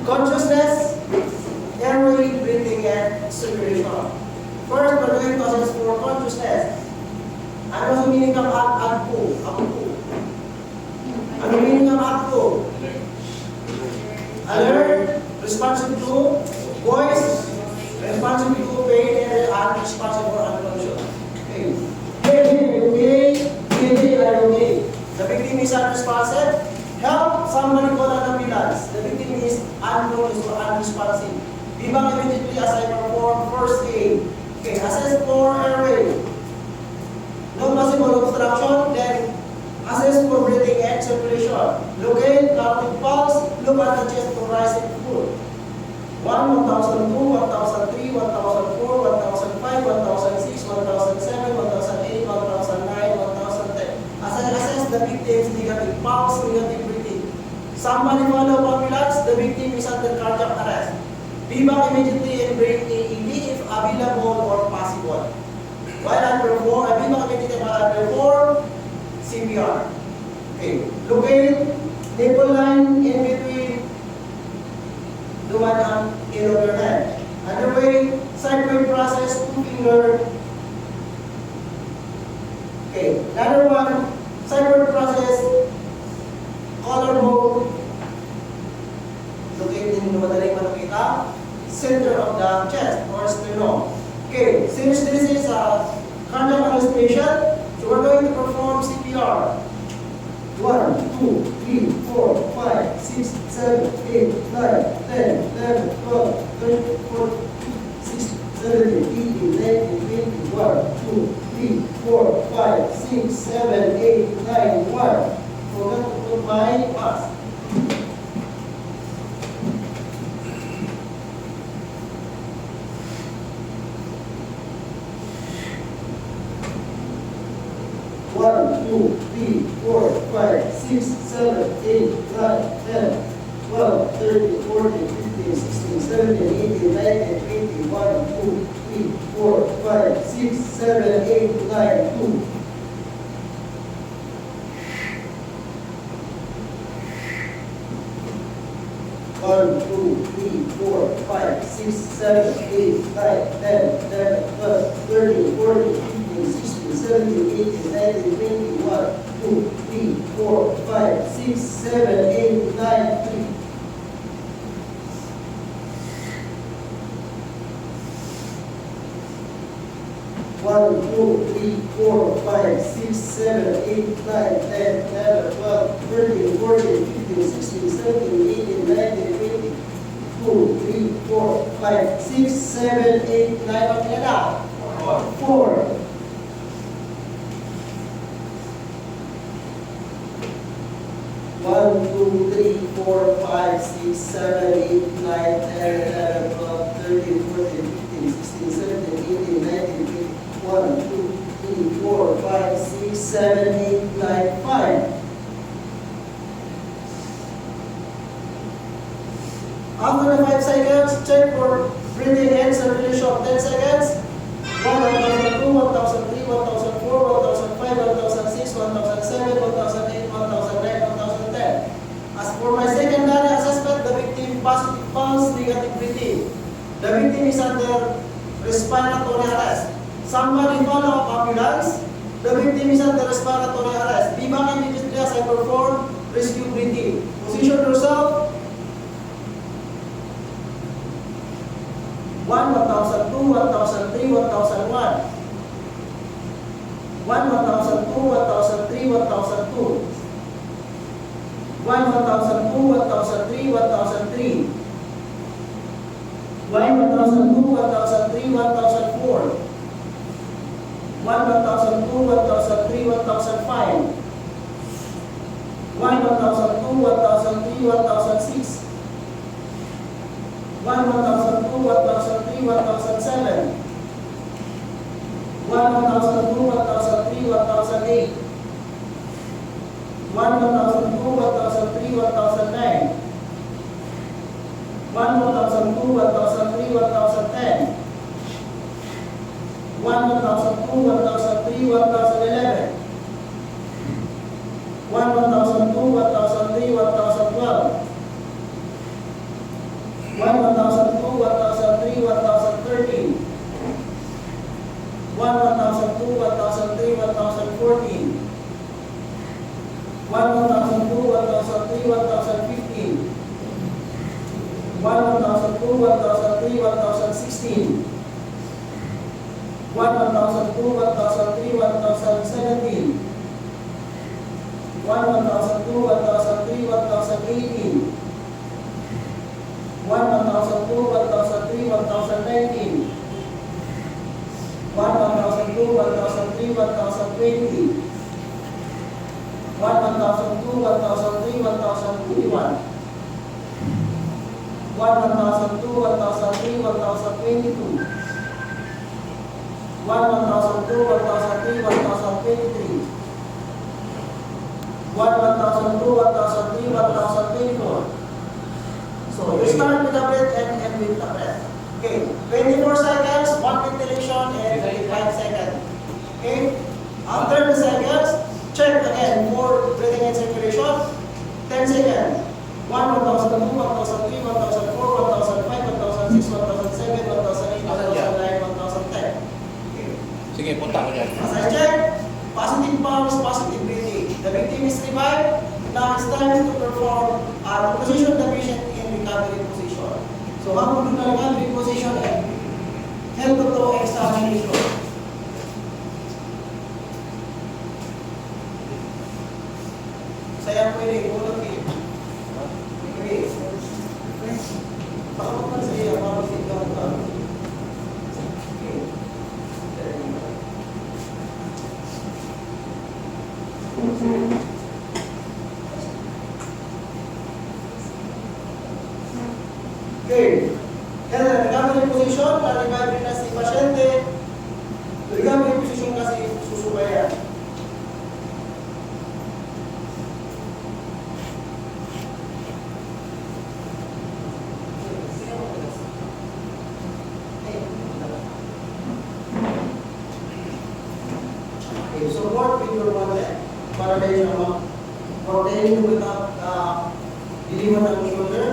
Consciousness, airway, breathing, and circulation. First, we're going to assess for consciousness. Ano sa meaning ng agpo? Ano meaning ng agpo? Alert, responsive to voice, responsive to pain, and responsive for unconscious. Okay. Okay. The victim is unresponsive. Help somebody call an ambulance. The victim is unconscious or unresponsive. Bibang immediately as I perform first aid. Okay, assess for airway. No possible obstruction, then assess for breathing and circulation. Locate cardiac pulse, look at the chest to rise and full. 1, 1002, 1003, 1004, 1005, 1006, 1007, 1008, 1009, 1010. Assess the victim's negative pulse, negative breathing. Somebody follow ambulance, the victim is under cardiac arrest. Bivak immediately and bring AED if available or possible. While I perform, bivak immediately while I perform CPR. Okay. Locate nipple line in between the one and inner hand. Underway, sideways process, 2 finger. Okay. Another one, sideways process, collarbone. Locate in the madaling makita, center of the chest or sternum. Okay, since this is a cardiac arrest patient, so we're going to perform CPR. 1, 2, 3, 4, 5, 6, 7, 8, 9, 10, 11, 12, 13, 14, 16, 17, 18, 19, 20, 1, 2, 3, 4, 5, 6, 7, 8, 9, 1. Forgot to put my mask. One, two, three, four, five, six, 7, 8, 9, 10, 12, 13, 14, 15, 16, 17, 18, 19, 20, 1, 2, 3, 4, 5, 6, 7, 8, 9, 2. One, two, three, four, five, 6, 7, 8, 9, 10, 11, 12, 13, 14, 15, 16, 17, 18, 19, 20, 1, 2, 3, 4, 5, 6, 7, 8, 9, 3. One, two, three, four, five, 6, 7, 8, 9, 10, 11, 12, 13, 14, 15, 16, 17, 18, 19, 20, 2, 3, 4, 5, 6, 7, 8, 9. Okay na? 4. One, two, three, four, five, 6, 7, 8, 9, 10, 11, 12, 13, 14, 15, 16, 17, 18, 19, 20. 1, 2, 3, 4, 5, 6, 7, 8, 9, 5. After the 5 seconds, check for breathing and circulation. 10 seconds. 1, 1002, 1003, 1004, 1005, 1006, 1007, 1008, 1009, 1010. As for my secondary assessment, the victim positive pulse, negative breathing. The victim is under respiratory arrest. Somebody follow up ambulance. The victim is under respiratory arrest. Be back immediately as I perform rescue breathing. Position yourself. 1, 1002, 1003, 1001. 1, 1002, 1003, 1002. 1, 1002, 1003, 1003. 1, 1002, 1003, 1004. 1, 1002, 1003, 1005. 1, 1002, 1003, 1006. 1, 1002, 1003, 1007. 1, 1002, 1003, 1008. 1, 1002, 1003, 1009. 1, 1002, 1003, 1010. 1, 1002, 1003, 1011. 1, 1002, 1003, 1012. 1, 1002, 1003, 1013. 1002, 1003, 1014. 1002, 1003, 1015. 1002, 1003, 1016. 1002, 1003, 1017. 1002, 1003, 1018. 1002, 1003, 1019. 1002, 1003, 1020. 1002, 1003, 1021. 1002, 1003, 1022. 1002, 1003, 1023. 1002, 1003, 1024. So you start with the breath and end with the breath. Okay, 24 seconds, 1 ventilation and 25 seconds. Okay, after the seconds, check again for breathing and circulation. 10 seconds. 1, 1002, 1003, 1004, 1005, 1006, 1007, 1008, 1009, 1010. Okay. Sige, punta ko dyan. As I check, positive pulse, positive breathing. The victim is revived. Now it's time to perform to position the patient in recovery position. So, habang doon na recovery position and head to toe examination. Saya pwede, tulog eh. Okay. Baka mo sa iyo, baka sigaw ka. Okay. Okay. Yan, recovery position, na-revive na si pasyente. Recovery position kasi susubayan. Okay, support with your one leg para kayo siya mag-protein with diliman ng shoulder.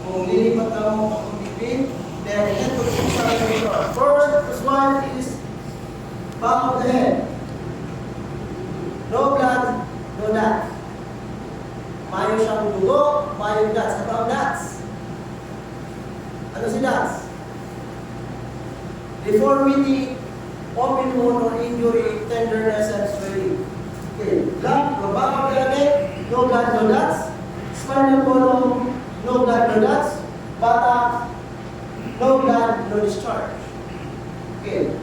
Kung lilipat ka mo ang bibig, then head to examination. First one is back of the head. No blood, no dots. Mayo siyang dugo, mayo dots. Ano ang dots? Ano si dots? Deformity, open wound or injury, tenderness and swelling. Okay, blood, the back of the neck, no blood, no dots. Spinal column, no blood, no dots. Bata, no blood, no discharge. Okay.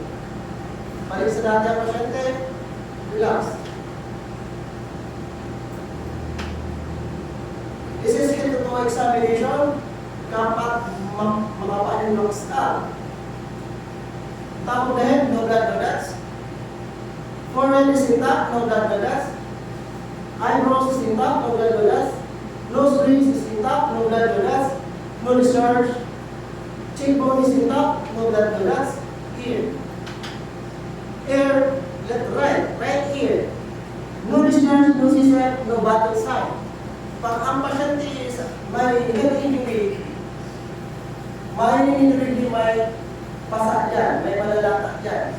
Balik sa dati ang pasyente, relax. This is head-to-toe examination. Dapat makapain ng skull. Top of the head, no blood, no dots. Forehead is intact, no blood, no dots. Eyebrows is intact, no blood, no dots. Nose bridge is intact, no blood, no dots. No discharge. Cheekbone is intact, no blood, no dots. Ear. Ear, left, right. Right ear. No discharge, no C-set, no battle sign. Pag ang pasyente is may head injury, may pasa dyan, may malalatak dyan,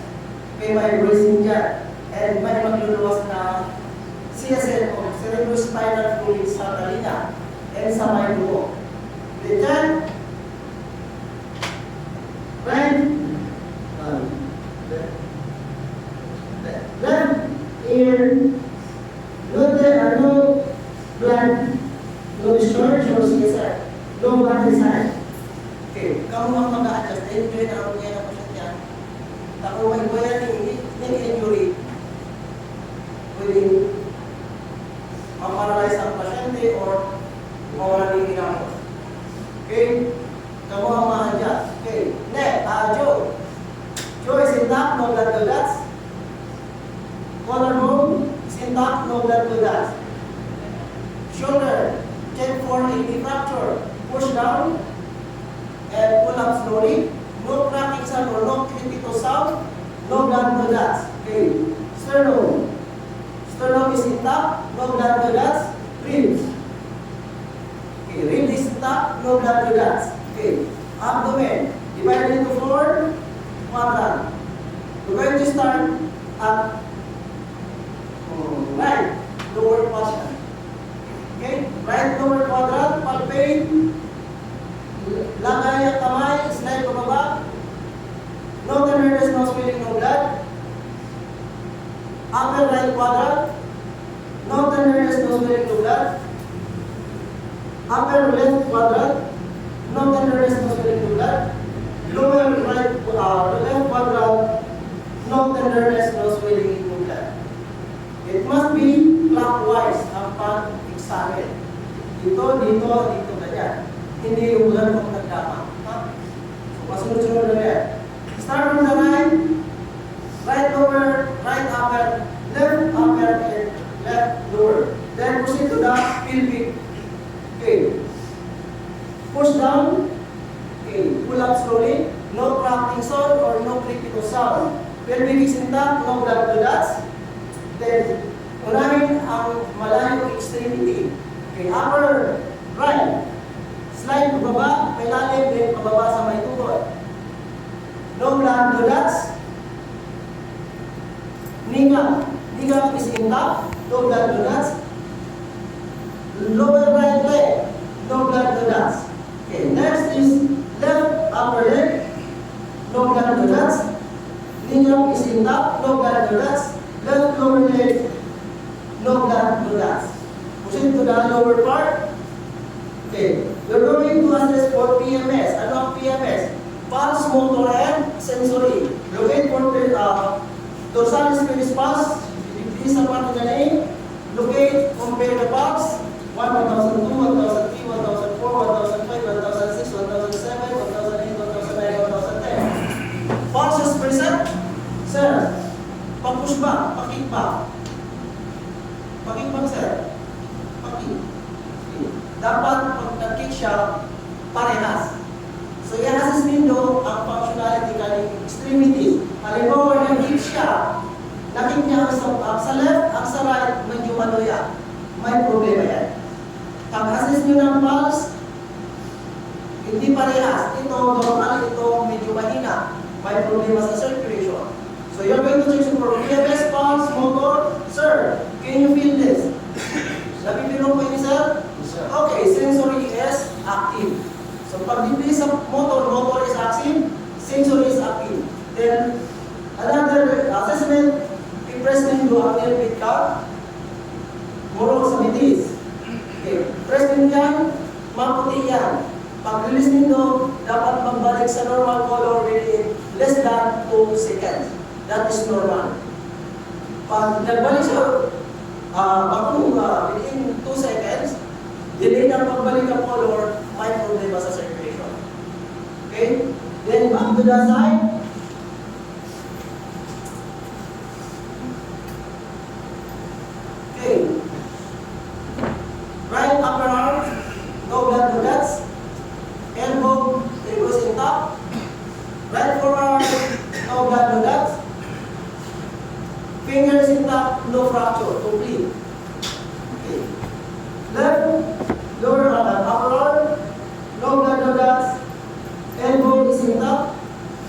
may bruising dyan, and may magluluwas na CSF o cerebrospinal fluid sa talina and sa may dugo. Then, left ear, no blood, no discharge, no CSF, no blood inside. Okay, kamu ang mag-a-adjust, enjoy na ang ngayon ako siya dyan. Tako may buhay ng injury, pwedeng ma-paralyze ang pasyente or mawala ng ginamot. Okay, kamu ang ma-adjust. Okay, next, Joe. Joe is intact, no blood to dots. Collarbone is intact, no blood to dots. Shoulder, check for any fracture. Push down and pull up slowly. No cracking sound or no critical sound. No blood, no dots. Okay. Sternum. Sternum is intact. No blood, no dots. Ribs. Okay. Ribs is intact. no blood to that. Okay. Abdomen, divided into 4 quadrant. We're going to start at right lower quadrant. Okay? Right lower quadrant, palpate. Lagay ang kamay, slide pababa. No tenderness, no swelling, no blood. Upper right quadrant. No tenderness, no swelling, no blood. Upper left quadrant. No tenderness, no swelling, no blood. Lower right, left quadrant. No tenderness, no swelling, no blood. It must be clockwise ang pag-examine. Dito, dito, dito, ganyan. Hindi yung ganun kung nagdama. So, pasunod-sunod na yan. Start from the right. Right lower, right upper, left upper, and left lower. Then proceed to the pelvic. Okay. Push down. Okay. Pull up slowly. No cracking sound or no critical sound. Pelvic is intact, no blood to that. Then, unahin ang malayong extremity. Okay. Upper right. Slide pababa, may lalim, then pababa sa may tuhod. No blood to that. Ninga. Ninga is intact, no blood to that. Lower right leg, no blood to that. Okay, next is left upper leg, no blood to that. Ninga is intact, no blood to that. Left lower leg, no blood to that. Proceed to the lower part. Okay, we're going to assess for PMS. Ano ang PMS? Pulse, motor, and sensory. Locate for dorsalis penis pulse. This is a part of the name. Locate, compare the pulse. 1, 1002, 1003, 1004, 1005, 1006, 1007, 1008, 1009, 1010. Pulses present. Sir, pa-push back, pa-kick back. Pa-kick back, sir. Pa-kick. Dapat pag nag-kick siya, parehas. So, i-assess niyo ang functionality kaning extremity. Halimbawa, nag-kick siya, nakik niya sa left, ang sa right, medyo maluya. May problema yan. Pag-assess niyo ng pulse, hindi parehas. Ito, normal, ito, medyo mahina. May problema sa circulation. So, you're going to check for PMS, pulse, motor. Sir, can you feel this? Napipiro po ini, sir? Okay, sensory is active. So, pag dipli sa motor, motor is active, sensory is active. Then, another assessment, i-press ninyo ang nilbit count, muro sa bitis. Okay, press ninyo yan, maputi yan. Pag-release ninyo, dapat magbalik sa normal color within less than 2 seconds. That is normal. Pag nagbalik sa within 2 seconds, delay ng pagbalik ng color, may problema sa circulation. Okay? Then back to the side. Okay. Right upper arm, no blood to guts. Elbow, elbows in top. Right forearm, no blood to guts. Fingers in top, no fracture, complete. Okay. Left, lower upper arm, no blood to guts. Elbow is in top.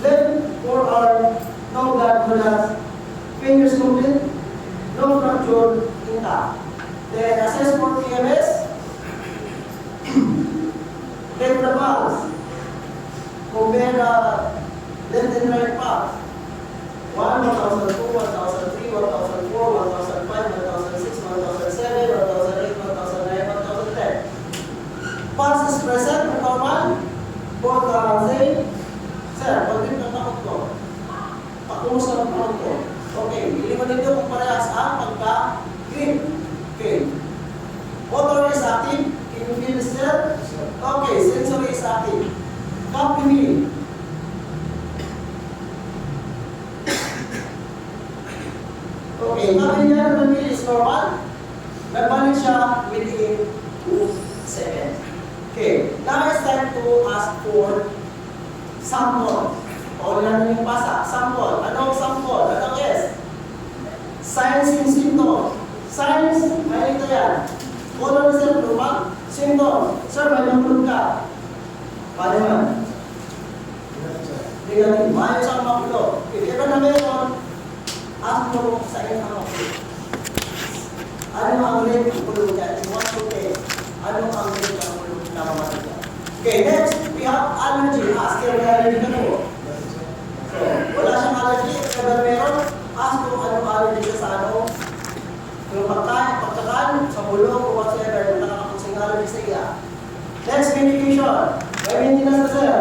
Left forearm, no blood to guts. Fingers complete, no fracture, intact. Then assess for PMS. Take the pulse. Compare the left and right pulse. 1, 1002, 1003, 1004, 1005, 1006, 1007, 1008, 1009, 1010. Pulse is present, normal. Both same. Sir, pag-grip ng takot ko. Pakumusta ng takot ko. Okay, iliman nito kung parehas ang pagka-grip. Okay. Motor is active. Can you feel the sir? Okay, sensory is active. Copy me. Okay, copy niya naman is normal. Nagbalik siya within 2 seconds. Okay, now it's time to ask for sample. Paulan yung pasa. Sample. Anong sample? Anong yes? Signs and symptoms. Signs, may ito yan. Color is normal. Symptom. Sir, may nangulog ka. Paano man? Tingnan, maayos ang magulo. If ever na meron, ask mo sa inyo ang magulo. Ano ang rate ng magulo niya? You want to test. Ano ang rate ng magulo na mamatay? Okay, next, we have allergy. Ask kaya may allergy ka po. So, wala siyang allergy. If ever meron, ask kung ano allergy siya sa ano. Yung pagkakaan, sa bulong, o whatsoever, yung nakakapusing allergy sa iya. Next, medication. May maintenance na sir.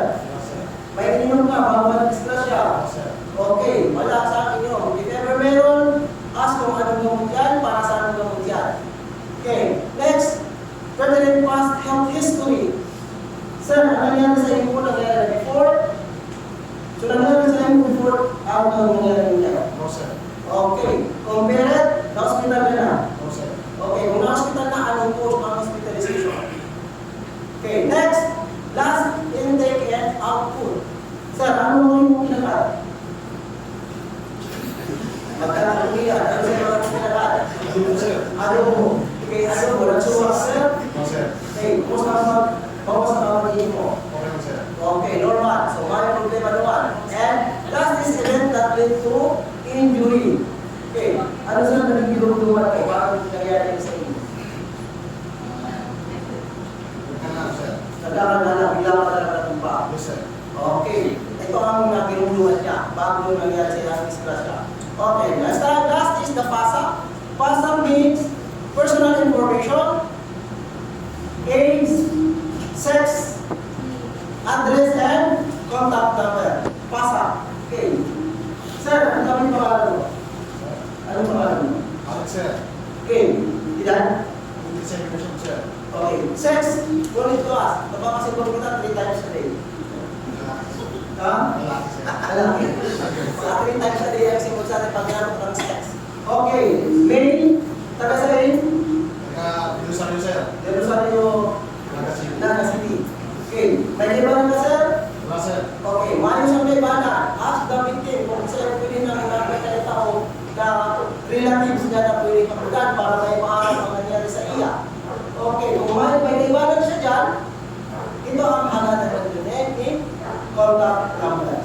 May ininom ka, bago mag-disgrasya. Okay, wala sa akin yun. If ever meron, ask kung anong gamot yan, para sa anong gamot yan. Okay, next, pertinent past health history. Sir, ano nangyari sa inyo po nangyari before? So, nangyari sa inyo before, ano nangyari niya? No, sir. Okay, compare it, na-hospital ka na. No, sir. Okay, kung na-hospital na, anong cause ng hospitalization? Okay, next, last intake and output. Sir, ano yung pinakad? Magkakakulihan, ano sir ang pinakad? No, sir. Ano mo? Okay, ano mo? Nagsuwak, sir? No, sir. Okay, kumusta ang magiging mo? Okay, no, sir. Okay, normal. So, may problema naman. And last is event that led to injury. Okay, ano sir naging bilog-duman ko? Bakit nangyari sa inyo? Sir. Nagkaroon na lang, bilang ka na natumba. Yes, sir. Okay, ito ang nagbilog-duman niya bago nangyari sa ilang disgrasya. Okay, last is the FASA. FASA means personal information, age, sex, address, and contact number. FASA. Okay. Sir, ano kami pangalan mo? Anong pangalan mo? Alex, sir. Okay. Ilan? Dissemination, sir. Okay. Sex, ulit to us. Napakasiguro kita 3 times a day. Ha? Lalaki, sir. Lalaki. Sa 3 times a day ang simul sa ating pagkaroon ng sex. Okay. Male, taga sa rin? Nagka-Bilusan yun, sir. Dito sa inyo, Nagka-City. Naga City. Okay. May libanan ka, sir? Wala, sir. Okay. Maayos ang libanan. Ask the victim kung sir pwede na ilapit na tao na relatives niya na pwede kapugan para may maharap ang nangyari sa iya. Okay. Kung may libanan siya dyan, ito ang halaga ng contact number.